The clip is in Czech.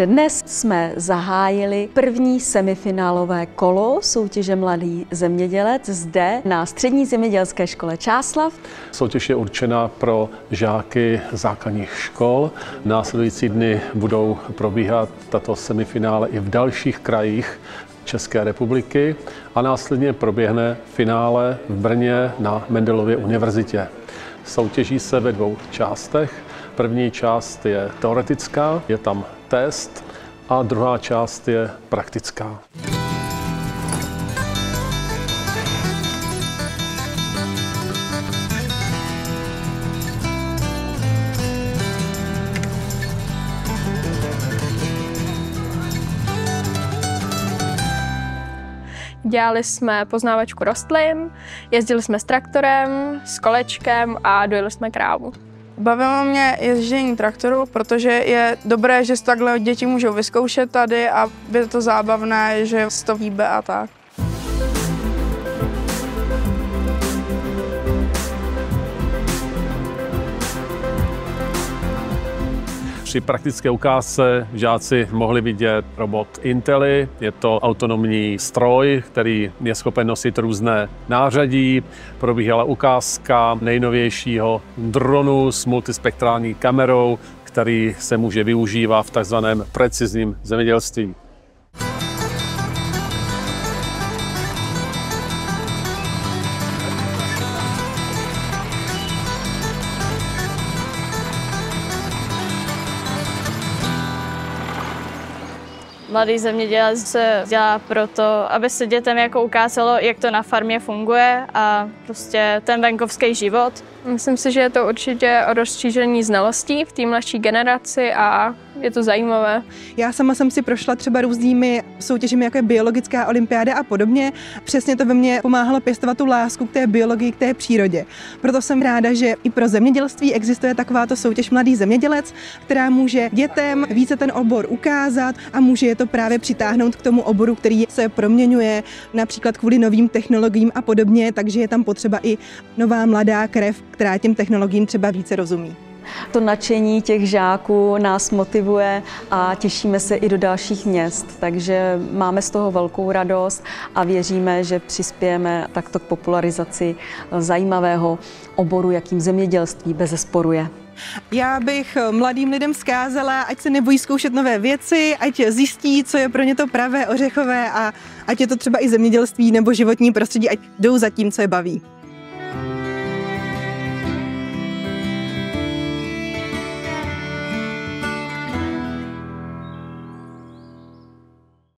Dnes jsme zahájili první semifinálové kolo soutěže Mladý zemědělec zde na Střední zemědělské škole Čáslav. Soutěž je určena pro žáky základních škol. Následující dny budou probíhat tato semifinále i v dalších krajích České republiky a následně proběhne finále v Brně na Mendelově univerzitě. Soutěží se ve dvou částech. První část je teoretická, je tam test, a druhá část je praktická. Dělali jsme poznávačku rostlin, jezdili jsme s traktorem, s kolečkem a dojeli jsme krávu. Bavilo mě ježdění traktoru, protože je dobré, že si takhle děti můžou vyzkoušet tady a je to zábavné, že se to hýbe a tak. Při praktické ukázce žáci mohli vidět robot Intelli. Je to autonomní stroj, který je schopen nosit různé nářadí. Probíhala ukázka nejnovějšího dronu s multispektrální kamerou, který se může využívat v takzvaném precizním zemědělství. Mladý zemědělec se dělá proto, aby se dětem jako ukázalo, jak to na farmě funguje a prostě ten venkovský život. Myslím si, že je to určitě o rozšíření znalostí v té mladší generaci a je to zajímavé. Já sama jsem si prošla třeba různými soutěžemi, jako je biologická olympiáda a podobně. Přesně to ve mně pomáhalo pěstovat tu lásku k té biologii, k té přírodě. Proto jsem ráda, že i pro zemědělství existuje takováto soutěž Mladý zemědělec, která může dětem více ten obor ukázat a může je to právě přitáhnout k tomu oboru, který se proměňuje, například kvůli novým technologiím a podobně, takže je tam potřeba i nová mladá krev, která těm technologiím třeba více rozumí. To nadšení těch žáků nás motivuje a těšíme se i do dalších měst, takže máme z toho velkou radost a věříme, že přispějeme takto k popularizaci zajímavého oboru, jakým zemědělství bezesporu je. Já bych mladým lidem vzkázala, ať se nebojí zkoušet nové věci, ať zjistí, co je pro ně to pravé, ořechové a ať je to třeba i zemědělství nebo životní prostředí, ať jdou za tím, co je baví.